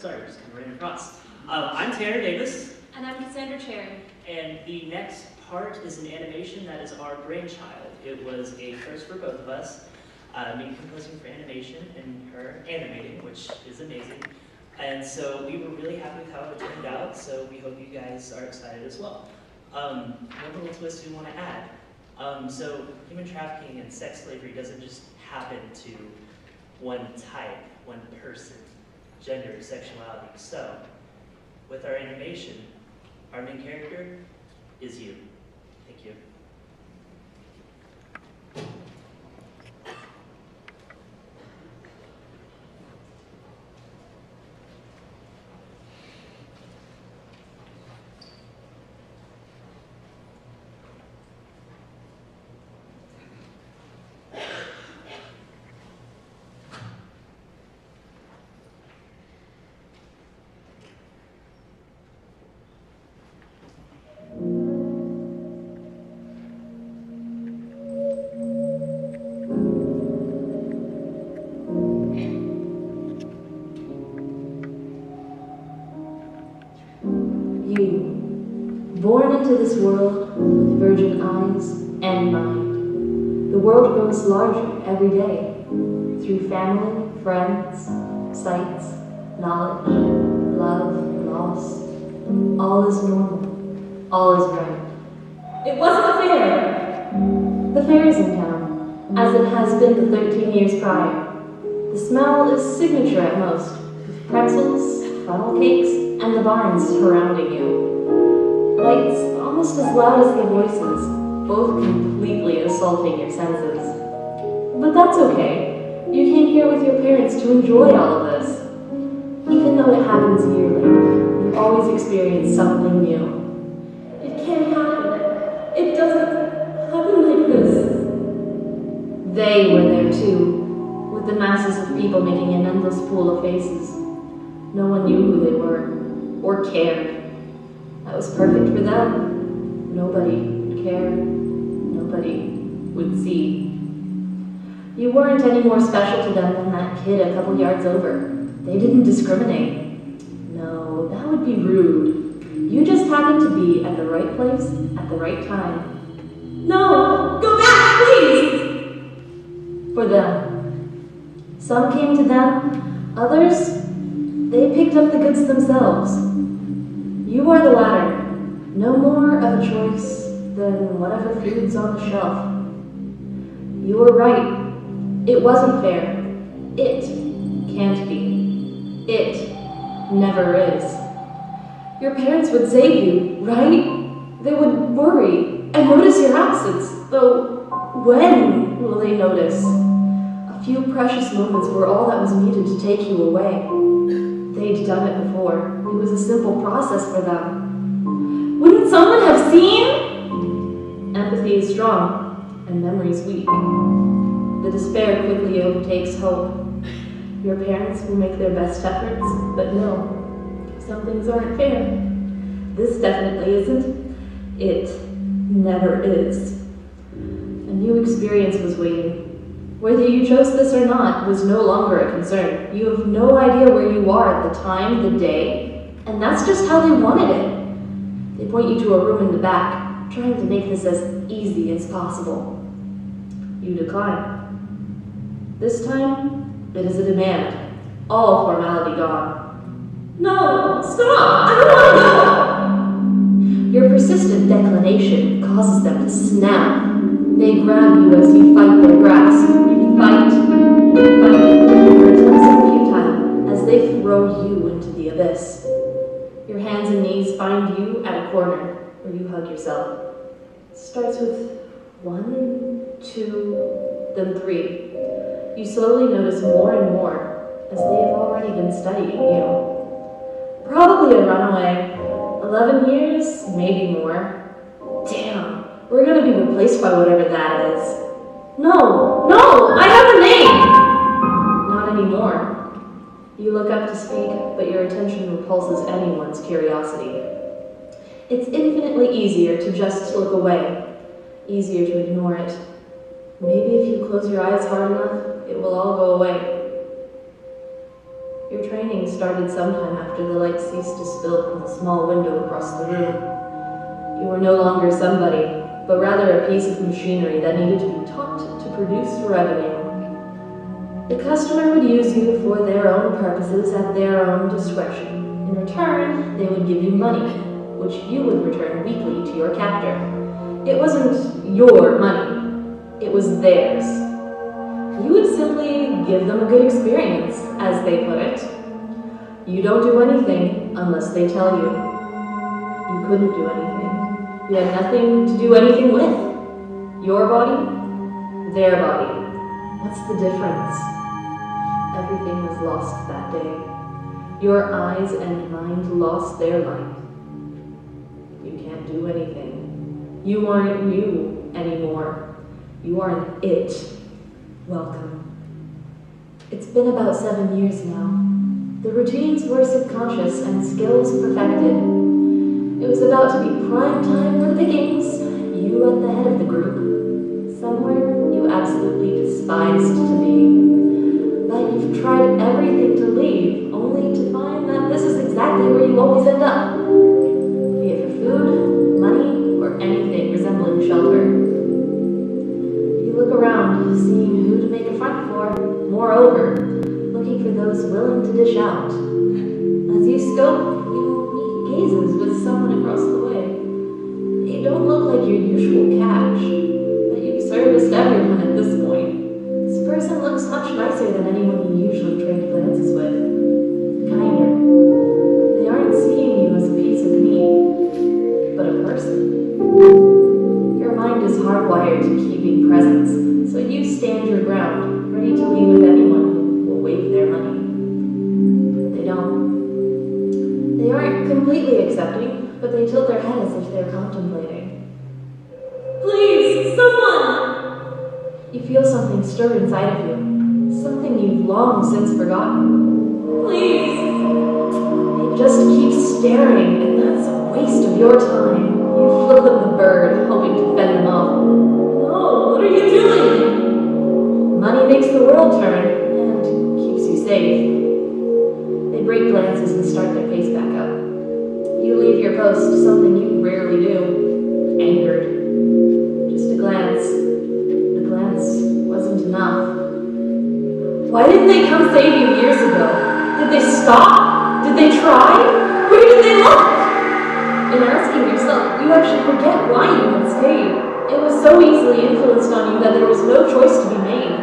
sorry, just running across. I'm Tanner Davis. And I'm Kassandra Cherry. And the next part is an animation that is our brainchild. It was a first for both of us. Me composing for animation and her animating, which is amazing. And so we were really happy with how it turned out, so we hope you guys are excited as well. One little twist we want to add. So human trafficking and sex slavery doesn't just happen to one type, one person, gender, sexuality. So with our animation, our main character is you. Thank you. Born into this world with virgin eyes and mind, the world grows larger every day through family, friends, sights, knowledge, love, loss. All is normal. All is right. It wasn't fair. The fair is in town, as it has been the 13 years prior. The smell is signature at most, with pretzels, funnel cakes, and the barns surrounding you. Lights almost as loud as the voices, both completely assaulting your senses. But that's okay. You came here with your parents to enjoy all of this. Even though it happens yearly, you always experience something new. It can't happen. It doesn't happen like this. They were there too, with the masses of people making an endless pool of faces. No one knew who they were, or cared. That was perfect for them. Nobody would care. Nobody would see. You weren't any more special to them than that kid a couple yards over. They didn't discriminate. No, that would be rude. You just happened to be at the right place at the right time. No! Go back, please! For them. Some came to them. Others, they picked up the goods themselves. You are the latter, no more of a choice than whatever food's on the shelf. You were right. It wasn't fair. It can't be. It never is. Your parents would save you, right? They would worry and notice your absence, though when will they notice? A few precious moments were all that was needed to take you away. They'd done it before. It was a simple process for them. Wouldn't someone have seen? Empathy is strong, and memory's weak. The despair quickly overtakes hope. Your parents will make their best efforts, but no, some things aren't fair. This definitely isn't. It never is. A new experience was waiting. Whether you chose this or not was no longer a concern. You have no idea where you are at the time, the day, and that's just how they wanted it. They point you to a room in the back, trying to make this as easy as possible. You decline. This time, it is a demand. All formality gone. No! Stop! I don't want to go! Your persistent declination causes them to snap. They grab you as you fight their grasp. You fight, your attempts are futile as they throw you into the abyss. Your hands and knees find you at a corner where you hug yourself. It starts with 1, 2, then 3. You slowly notice more and more as they have already been studying you. Probably a runaway. 11 years, maybe more. Damn. We're gonna be replaced by whatever that is. No! No! I have a name! Not anymore. You look up to speak, but your attention repulses anyone's curiosity. It's infinitely easier to just look away, easier to ignore it. Maybe if you close your eyes hard enough, it will all go away. Your training painting started sometime after the light ceased to spill from the small window across the room. You were no longer somebody, but rather a piece of machinery that needed to be taught to produce revenue. The customer would use you for their own purposes at their own discretion. In return, they would give you money, which you would return weekly to your captor. It wasn't your money, it was theirs. You would simply give them a good experience, as they put it. You don't do anything unless they tell you. You couldn't do anything. You had nothing to do anything with. Your body, their body. What's the difference? Everything was lost that day. Your eyes and mind lost their light. You can't do anything. You aren't you anymore. You aren't it. Welcome. It's been about 7 years now. The routines were subconscious and skills perfected. It was about to be prime time for the pickings. You at the head of the group. Somewhere you absolutely despised to be. But you've tried everything to leave, only to find that this is exactly where you always end up. Be it for food, money, or anything resembling shelter. You look around, seeing who to make a front for. Moreover, looking for those willing to dish out. As you scope, you meet gazes with someone across the way. They don't look like your usual catch, but you've serviced everyone at this point. This person looks much nicer than anyone you usually trade glances with. Kinder. They aren't seeing you as a piece of meat, but a person. Your mind is hardwired to keeping presence, so you stand your ground, ready to leave with anyone who will wave their money. They don't. They aren't completely accepting, but they tilt their head as if they're contemplating. Please, someone! You feel something stir inside of you, something you've long since forgotten. Please! They just keep staring, and that's a waste of your time. You flip them the bird, hoping to fend them off. No, what are you doing? Money makes the world turn, and keeps you safe. They break glances and start their pace back up. You leave your post, something you rarely do, angered. Just a glance. The glance wasn't enough. Why didn't they come save you years ago? Did they stop? Did they try? Where did they look? In asking yourself, you actually forget why you had stayed. It was so easily influenced on you that there was no choice to be made.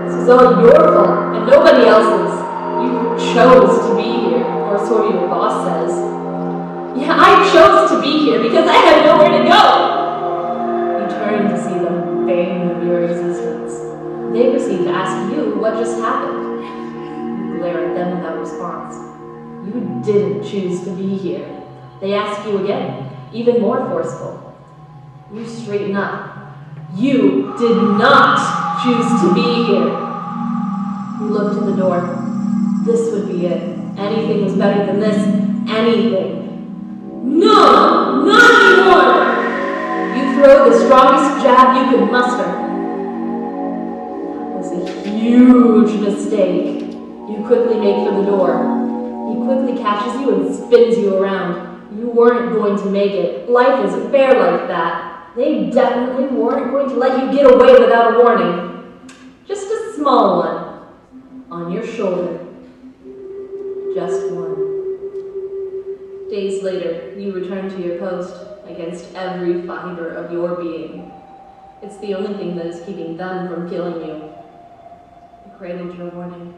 This was all your fault, and nobody else's. You chose to be here, or so your boss says. Yeah, I chose to be here because I had nowhere to go. You turn to see the bane of your existence. They proceed to ask you what just happened. You glare at them without response. You didn't choose to be here. They ask you again, even more forceful. You straighten up. You did not choose to be here. You look to the door. This would be it. Anything was better than this. Anything. No! Not anymore! You throw the strongest jab you could muster. That was a huge mistake. You quickly make for the door. He quickly catches you and spins you around. You weren't going to make it. Life isn't fair like that. They definitely weren't going to let you get away without a warning. Just a small one. On your shoulder. Just one. Days later, you return to your post against every fiber of your being. It's the only thing that is keeping them from killing you. You cradled your warning.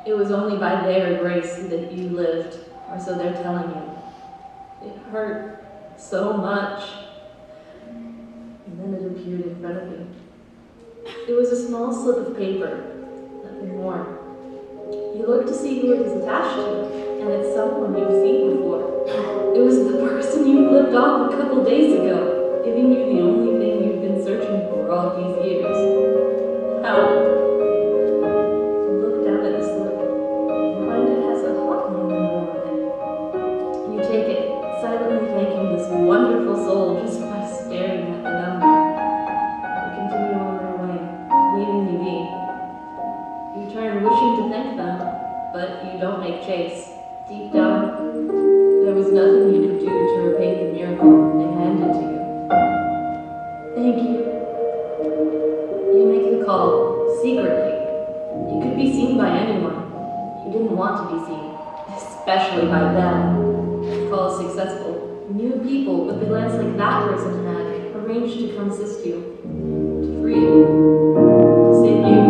It was only by their grace that you lived, or so they're telling you. It hurt so much. And then it appeared in front of you. It was a small slip of paper, nothing more. You look to see who it is attached to, and it's someone you've seen before. It was the person you flipped off a couple days ago, giving you the only thing you've been searching for all these years. Help. You look down at the slip, and find it has a hotline number on it. You take it, silently thanking this wonderful soul just by staring at the number. They continue on their way, leaving you be. You turn, wishing to thank them, but you don't make chase. Deep down, there was nothing you could do to repay the miracle they handed to you. Thank you. You make the call secretly. You could be seen by anyone. You didn't want to be seen, especially by them. The call is successful. New people with a glance like that person had arranged to come assist you, to free you, to save you.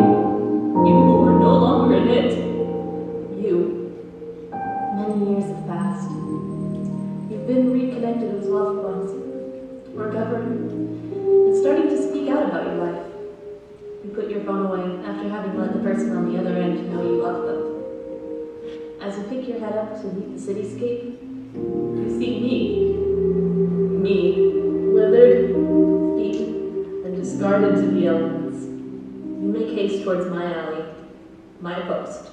You who were no longer in it. You. Many years have passed. You've been reconnected with loved ones, recovering, and starting to speak out about your life. You put your phone away after having let the person on the other end know you love them. As you pick your head up to meet the cityscape, you see me. Me, withered, beaten, and discarded to the elements. You make haste towards my alley, my post.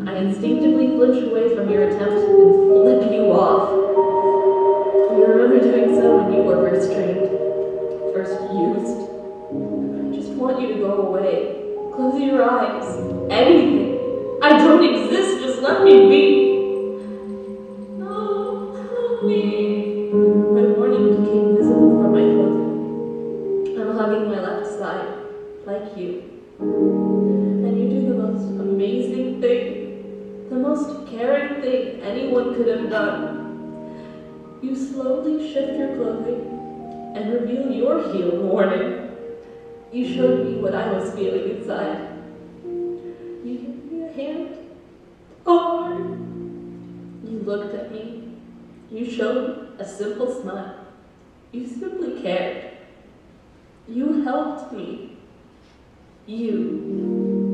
I instinctively flinch away from your attempt and flip you off. You remember doing so when you were first trained, first used. I just want you to go away. Close your eyes. Anything. I don't exist, just let me be. No, help me. My morning became visible from my clothing. I'm hugging my left side, like you. And you do the most amazing thing, the most caring thing anyone could have done. You slowly shift your clothing and reveal your heel warning. You showed me what I was feeling inside. You gave me a hand. Oh, you looked at me. You showed a simple smile. You simply cared. You helped me. You.